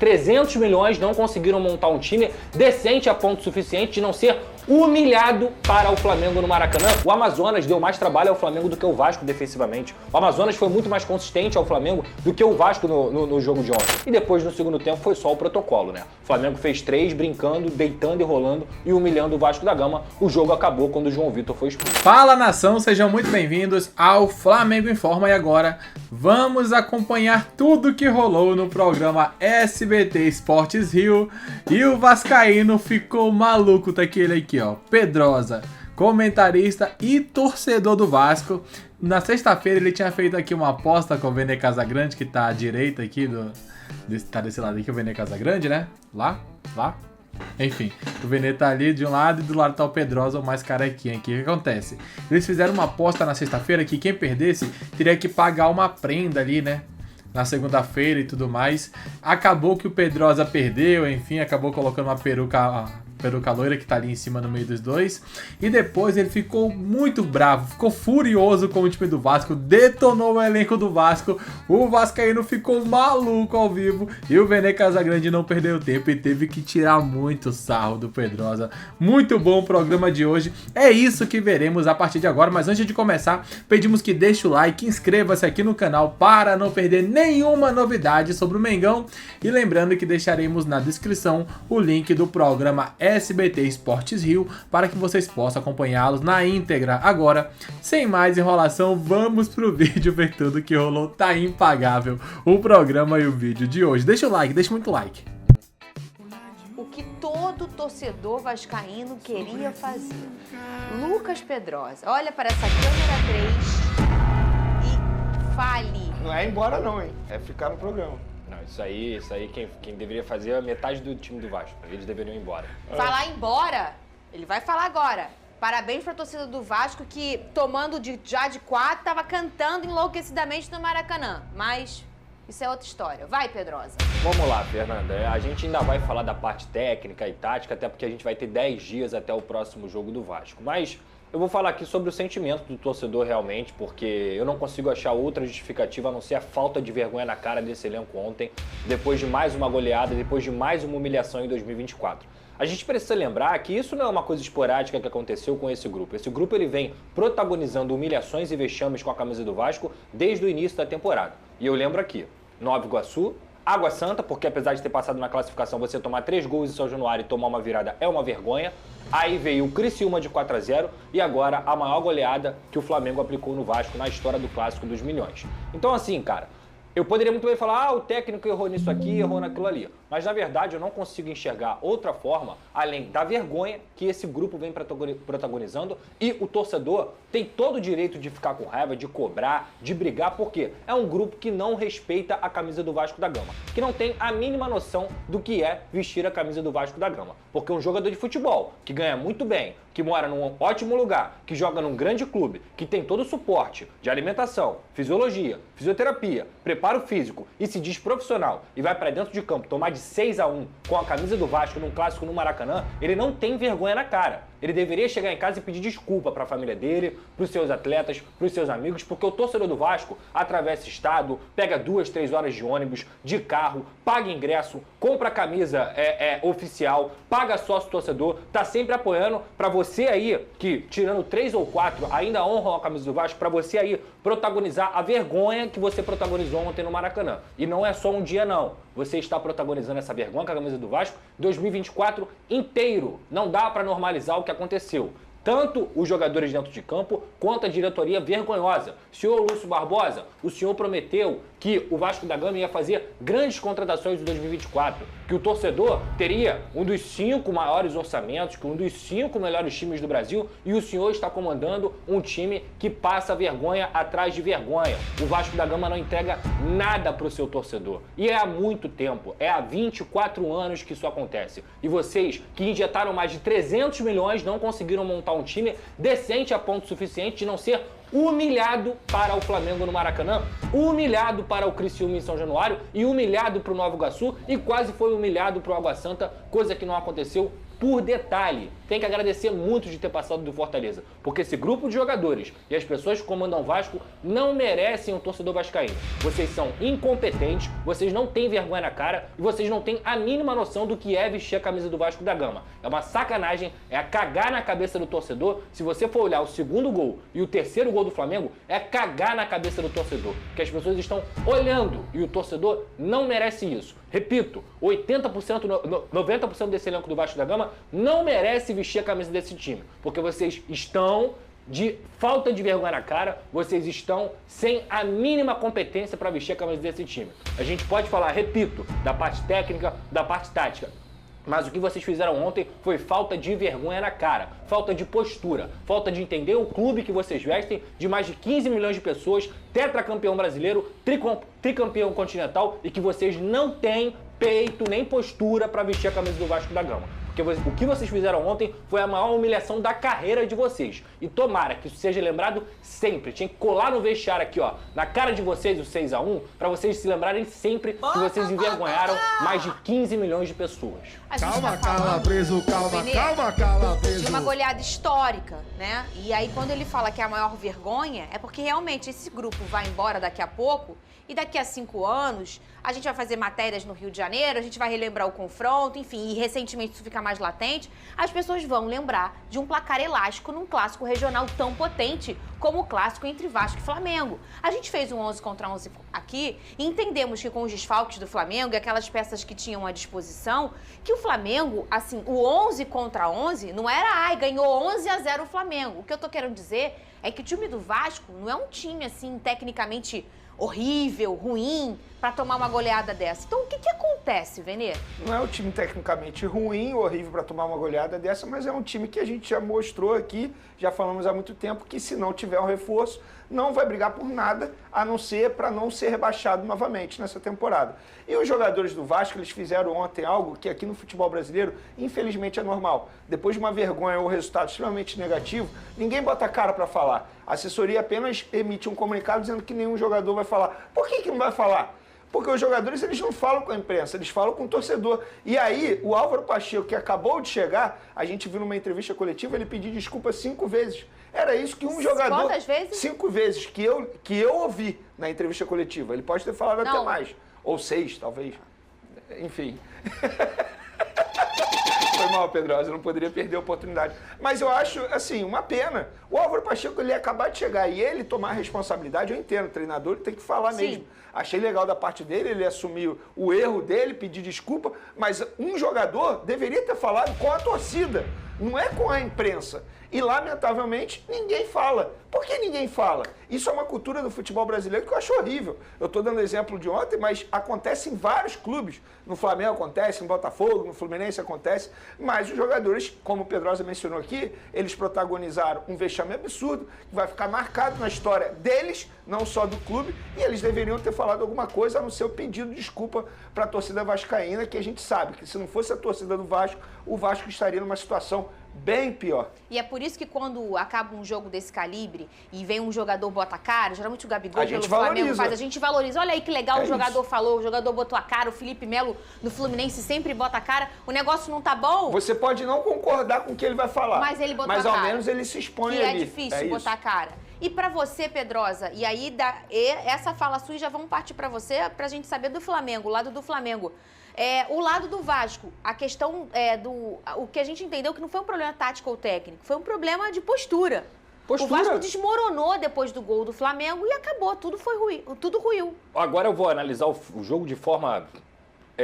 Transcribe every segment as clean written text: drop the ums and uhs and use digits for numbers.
300 milhões não conseguiram montar um time decente a ponto suficiente de não ser humilhado para o Flamengo no Maracanã. O Amazonas deu mais trabalho ao Flamengo do que o Vasco defensivamente. O Amazonas foi muito mais consistente ao Flamengo do que o Vasco no jogo de ontem. E depois, no segundo tempo, foi só o protocolo, né? O Flamengo fez 3, brincando, deitando e rolando e humilhando o Vasco da Gama. O jogo acabou quando o João Vitor foi expulso. Fala, nação! Sejam muito bem-vindos ao Flamengo Informa. E agora, vamos acompanhar tudo que rolou no programa SBT Esportes Rio. E o vascaíno ficou maluco daquele aqui, ó, Pedrosa, comentarista e torcedor do Vasco. Na sexta-feira ele tinha feito aqui uma aposta com o Vene Casagrande, que tá à direita aqui, tá desse lado aqui o Vene Casagrande, né? Lá. Enfim, o Vene tá ali de um lado e do lado tá o Pedrosa, o mais carequinha aqui. O que acontece? Eles fizeram uma aposta na sexta-feira que quem perdesse teria que pagar uma prenda ali, né? Na segunda-feira e tudo mais. Acabou que o Pedrosa perdeu, enfim, acabou colocando uma peruca loira que tá ali em cima no meio dos dois. E depois ele ficou muito bravo, ficou furioso com o time do Vasco, detonou o elenco do Vasco. O vascaíno ficou maluco ao vivo e o Vene Casagrande não perdeu tempo e teve que tirar muito sarro do Pedrosa. Muito bom o programa de hoje. É isso que veremos a partir de agora, mas antes de começar, pedimos que deixe o like, inscreva-se aqui no canal para não perder nenhuma novidade sobre o Mengão. E lembrando que deixaremos na descrição o link do programa SBT Esportes Rio para que vocês possam acompanhá-los na íntegra. Agora, sem mais enrolação, vamos pro vídeo ver tudo que rolou. Tá impagável o programa e o vídeo de hoje. Deixa o like, deixa muito like. O que todo torcedor vascaíno queria fazer. Lucas Pedrosa, olha para essa câmera 3 e fale. Não é ir embora não, hein? É ficar no programa. Não, isso aí quem deveria fazer é metade do time do Vasco. Eles deveriam ir embora. Falar embora? Ele vai falar agora. Parabéns para a torcida do Vasco que, tomando já de 4, estava cantando enlouquecidamente no Maracanã. Mas isso é outra história. Vai, Pedrosa. Vamos lá, Fernanda. A gente ainda vai falar da parte técnica e tática, até porque a gente vai ter 10 dias até o próximo jogo do Vasco. Mas eu vou falar aqui sobre o sentimento do torcedor realmente, porque eu não consigo achar outra justificativa a não ser a falta de vergonha na cara desse elenco ontem, depois de mais uma goleada, depois de mais uma humilhação em 2024. A gente precisa lembrar que isso não é uma coisa esporádica que aconteceu com esse grupo. Esse grupo ele vem protagonizando humilhações e vexames com a camisa do Vasco desde o início da temporada. E eu lembro aqui, Nova Iguaçu, Água Santa, porque apesar de ter passado na classificação, você tomar 3 gols em São Januário e tomar uma virada é uma vergonha. Aí veio o Criciúma de 4-0 e agora a maior goleada que o Flamengo aplicou no Vasco na história do Clássico dos Milhões. Então assim, cara, eu poderia muito bem falar, o técnico errou nisso aqui, errou naquilo ali. Mas, na verdade, eu não consigo enxergar outra forma, além da vergonha que esse grupo vem protagonizando. E o torcedor tem todo o direito de ficar com raiva, de cobrar, de brigar, porque é um grupo que não respeita a camisa do Vasco da Gama. Que não tem a mínima noção do que é vestir a camisa do Vasco da Gama. Porque um jogador de futebol, que ganha muito bem, que mora num ótimo lugar, que joga num grande clube, que tem todo o suporte de alimentação, fisiologia, fisioterapia, preparo físico e se diz profissional e vai pra dentro de campo tomar de 6-1 com a camisa do Vasco num clássico no Maracanã, ele não tem vergonha na cara. Ele deveria chegar em casa e pedir desculpa para a família dele, para os seus atletas, para os seus amigos, porque o torcedor do Vasco atravessa estado, pega 2, 3 horas de ônibus, de carro, paga ingresso, compra camisa oficial, paga sócio torcedor, tá sempre apoiando para você aí, que tirando 3 ou 4 ainda honram a camisa do Vasco, para você aí protagonizar a vergonha que você protagonizou ontem no Maracanã. E não é só um dia não. Você está protagonizando essa vergonha com a camisa do Vasco 2024 inteiro. Não dá para normalizar o que aconteceu. Tanto os jogadores dentro de campo, quanto a diretoria vergonhosa. Senhor Lúcio Barbosa, o senhor prometeu que o Vasco da Gama ia fazer grandes contratações em 2024, que o torcedor teria um dos 5 maiores orçamentos, um dos 5 melhores times do Brasil, e o senhor está comandando um time que passa vergonha atrás de vergonha. O Vasco da Gama não entrega nada para o seu torcedor. E é há muito tempo, é há 24 anos que isso acontece. E vocês, que injetaram mais de 300 milhões, não conseguiram montar um time decente a ponto suficiente de não ser humilhado para o Flamengo no Maracanã, humilhado para o Criciúma em São Januário e humilhado para o Nova Iguaçu e quase foi humilhado para o Água Santa, coisa que não aconteceu por detalhe. Tem que agradecer muito de ter passado do Fortaleza, porque esse grupo de jogadores e as pessoas que comandam o Vasco não merecem um torcedor vascaíno. Vocês são incompetentes, vocês não têm vergonha na cara e vocês não têm a mínima noção do que é vestir a camisa do Vasco da Gama. É uma sacanagem, é a cagar na cabeça do torcedor. Se você for olhar o segundo gol e o terceiro gol do Flamengo, é cagar na cabeça do torcedor, que as pessoas estão olhando e o torcedor não merece isso. Repito, 80%, 90% desse elenco do Vasco da Gama não merece vestir a camisa desse time, porque vocês estão de falta de vergonha na cara, vocês estão sem a mínima competência para vestir a camisa desse time. A gente pode falar, repito, da parte técnica, da parte tática, mas o que vocês fizeram ontem foi falta de vergonha na cara, falta de postura, falta de entender o clube que vocês vestem, de mais de 15 milhões de pessoas, tetracampeão brasileiro, tricampeão continental, e que vocês não têm peito nem postura para vestir a camisa do Vasco da Gama. Porque o que vocês fizeram ontem foi a maior humilhação da carreira de vocês. E tomara que isso seja lembrado sempre. Tinha que colar no vestiário aqui, ó, na cara de vocês, o 6-1, para vocês se lembrarem sempre que vocês envergonharam mais de 15 milhões de pessoas. Calma, Calabreso, calma, Calabreso. De uma goleada histórica, né? E aí quando ele fala que é a maior vergonha, é porque realmente esse grupo vai embora daqui a pouco e daqui a 5 anos a gente vai fazer matérias no Rio de Janeiro, a gente vai relembrar o confronto, enfim, e recentemente isso fica mais latente, as pessoas vão lembrar de um placar elástico num clássico regional tão potente como o clássico entre Vasco e Flamengo. A gente fez um 11 contra 11 aqui e entendemos que com os desfalques do Flamengo e aquelas peças que tinham à disposição, que o Flamengo, assim, o 11 contra 11 não era, ganhou 11-0 o Flamengo. O que eu tô querendo dizer é que o time do Vasco não é um time, assim, tecnicamente horrível, ruim, para tomar uma goleada dessa. Então, o que acontece, Venê? Não é um time tecnicamente ruim, horrível para tomar uma goleada dessa, mas é um time que a gente já mostrou aqui, já falamos há muito tempo, que se não tiver um reforço, não vai brigar por nada, a não ser para não ser rebaixado novamente nessa temporada. E os jogadores do Vasco, eles fizeram ontem algo que aqui no futebol brasileiro, infelizmente, é normal. Depois de uma vergonha ou um resultado extremamente negativo, ninguém bota a cara para falar. A assessoria apenas emite um comunicado dizendo que nenhum jogador vai falar. Por que não vai falar? Porque os jogadores, eles não falam com a imprensa, eles falam com o torcedor. E aí, o Álvaro Pacheco, que acabou de chegar, a gente viu numa entrevista coletiva, ele pediu desculpa 5 vezes. Era isso que um jogador... Quantas vezes? 5 vezes, que eu ouvi na entrevista coletiva. Ele pode ter falado até mais. Ou 6, talvez. Enfim. Foi mal, Pedrosa, eu não poderia perder a oportunidade. Mas eu acho, assim, uma pena. O Álvaro Pacheco, ele ia acabar de chegar e ele tomar a responsabilidade, eu entendo, o treinador ele tem que falar mesmo. Achei legal da parte dele, ele assumiu o erro dele, pedir desculpa, mas um jogador deveria ter falado com a torcida, não é com a imprensa. E, lamentavelmente, ninguém fala. Por que ninguém fala? Isso é uma cultura do futebol brasileiro que eu acho horrível. Eu estou dando exemplo de ontem, mas acontece em vários clubes. No Flamengo acontece, no Botafogo, no Fluminense acontece. Mas os jogadores, como o Pedrosa mencionou aqui, eles protagonizaram um vexame absurdo, que vai ficar marcado na história deles, não só do clube, e eles deveriam ter falado alguma coisa, a não ser o pedido de desculpa para a torcida vascaína, que a gente sabe que se não fosse a torcida do Vasco, o Vasco estaria numa situação bem pior. E é por isso que quando acaba um jogo desse calibre e vem um jogador bota a cara, geralmente o Gabigol pelo Flamengo faz, a gente valoriza. Olha aí que legal, o jogador falou, o jogador botou a cara, o Felipe Melo no Fluminense sempre bota a cara, o negócio não tá bom. Você pode não concordar com o que ele vai falar, mas ele botou a cara. Mas ao menos ele se expõe ali. E é difícil botar a cara. E pra você, Pedrosa, e aí essa fala sua, já vamos partir pra você, pra gente saber do Flamengo, o lado do Flamengo. O lado do Vasco, a questão o que a gente entendeu que não foi um problema tático ou técnico, foi um problema de postura. O Vasco desmoronou depois do gol do Flamengo e acabou, tudo ruiu. Agora eu vou analisar o jogo de forma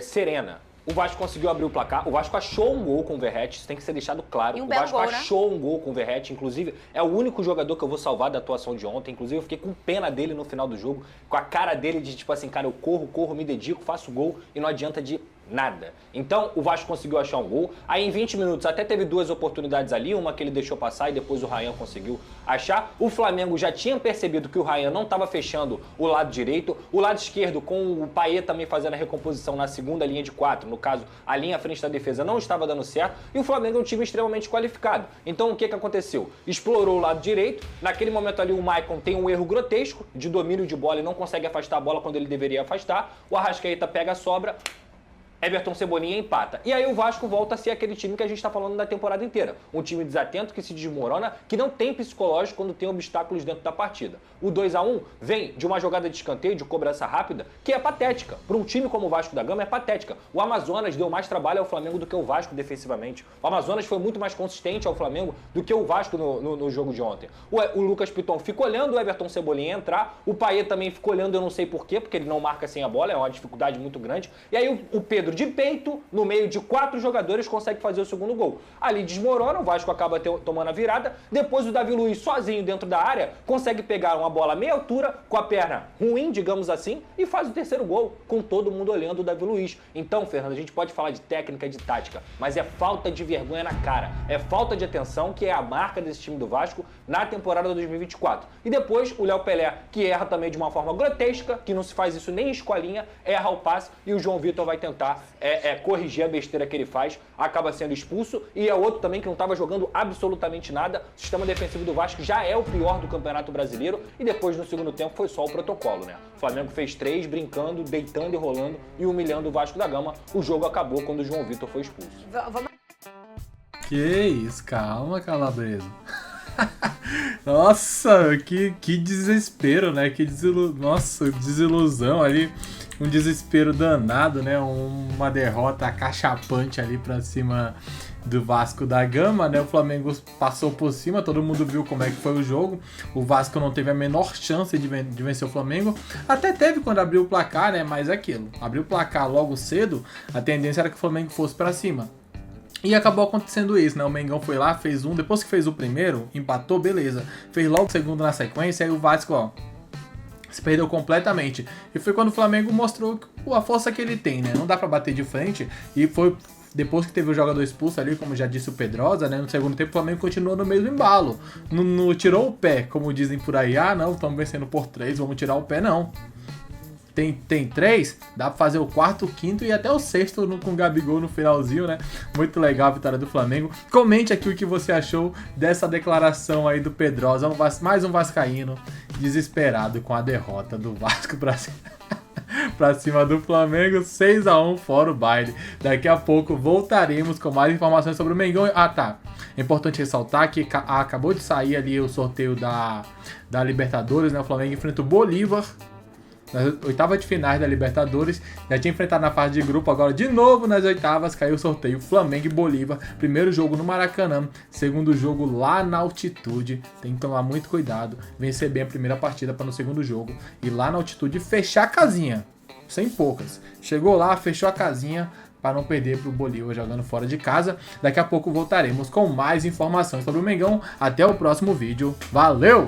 serena. O Vasco conseguiu abrir o placar, o Vasco achou um gol com o Verratti, isso tem que ser deixado claro. O Vasco achou um gol com o Verratti, inclusive é o único jogador que eu vou salvar da atuação de ontem, inclusive eu fiquei com pena dele no final do jogo, com a cara dele de tipo assim, cara, eu corro, me dedico, faço gol e não adianta de nada. Então o Vasco conseguiu achar um gol, aí em 20 minutos até teve 2 oportunidades ali, uma que ele deixou passar e depois o Ryan conseguiu achar. O Flamengo já tinha percebido que o Ryan não estava fechando o lado direito, o lado esquerdo com o Payet também fazendo a recomposição na segunda linha de 4, no caso a linha à frente da defesa não estava dando certo e o Flamengo é um time extremamente qualificado. Então o que aconteceu? Explorou o lado direito, naquele momento ali o Maicon tem um erro grotesco de domínio de bola e não consegue afastar a bola quando ele deveria afastar, o Arrascaeta pega a sobra, Everton Cebolinha empata. E aí o Vasco volta a ser aquele time que a gente está falando da temporada inteira. Um time desatento, que se desmorona, que não tem psicológico quando tem obstáculos dentro da partida. O 2-1 vem de uma jogada de escanteio, de cobrança rápida, que é patética. Para um time como o Vasco da Gama é patética. O Amazonas deu mais trabalho ao Flamengo do que o Vasco defensivamente. O Amazonas foi muito mais consistente ao Flamengo do que o Vasco no jogo de ontem. O Lucas Piton fica olhando o Everton Cebolinha entrar. O Payet também fica olhando, eu não sei porquê, porque ele não marca sem a bola, é uma dificuldade muito grande. E aí o Pedro de peito, no meio de 4 jogadores, consegue fazer o segundo gol. Ali desmorona, o Vasco acaba tomando a virada. Depois o Davi Luiz, sozinho dentro da área, consegue pegar uma bola a meia altura, com a perna ruim, digamos assim, e faz o terceiro gol, com todo mundo olhando o Davi Luiz. Então, Fernando, a gente pode falar de técnica, de tática, mas é falta de vergonha na cara. É falta de atenção, que é a marca desse time do Vasco na temporada 2024. E depois o Léo Pelé, que erra também de uma forma grotesca, que não se faz isso nem em escolinha, erra o passe, e o João Vitor vai tentar corrigir a besteira que ele faz, acaba sendo expulso, e é outro também que não estava jogando absolutamente nada. O sistema defensivo do Vasco já é o pior do Campeonato Brasileiro, e depois no segundo tempo foi só o protocolo, né? O Flamengo fez 3, brincando, deitando e rolando e humilhando o Vasco da Gama. O jogo acabou quando o João Vitor foi expulso. Que isso, calma, Calabresa. Nossa, que desespero, né? Nossa, desilusão ali. Um desespero danado, né? Uma derrota acachapante ali pra cima do Vasco da Gama, né? O Flamengo passou por cima, todo mundo viu como é que foi o jogo. O Vasco não teve a menor chance de vencer o Flamengo. Até teve quando abriu o placar, né? Mas é aquilo. Abriu o placar logo cedo, a tendência era que o Flamengo fosse pra cima. E acabou acontecendo isso, né? O Mengão foi lá, fez um, depois que fez o primeiro, empatou, beleza. Fez logo o segundo na sequência, aí o Vasco, ó, se perdeu completamente. E foi quando o Flamengo mostrou a força que ele tem, né? Não dá pra bater de frente. E foi depois que teve o jogador expulso ali, como já disse o Pedrosa, né? No segundo tempo o Flamengo continuou no mesmo embalo. Não tirou o pé, como dizem por aí. Ah, não, estamos vencendo por 3, vamos tirar o pé, não. Tem 3, dá pra fazer o quarto, o quinto e até o sexto com o Gabigol no finalzinho, né? Muito legal a vitória do Flamengo. Comente aqui o que você achou dessa declaração aí do Pedrosa. Mais um vascaíno desesperado com a derrota do Vasco pra cima do Flamengo, 6-1 fora o baile. Daqui a pouco voltaremos com mais informações sobre o Mengão. Ah, tá. É importante ressaltar que acabou de sair ali o sorteio da Libertadores, né? O Flamengo enfrenta o Bolívar nas oitavas de finais da Libertadores. Já tinha enfrentado na fase de grupo, agora de novo nas oitavas caiu o sorteio Flamengo e Bolívar. Primeiro jogo no Maracanã, segundo jogo lá na altitude. Tem que tomar muito cuidado, vencer bem a primeira partida para no segundo jogo e lá na altitude fechar a casinha, sem poucas. Chegou lá, fechou a casinha para não perder para o Bolívar jogando fora de casa. Daqui a pouco voltaremos com mais informações sobre o Mengão. Até o próximo vídeo. Valeu!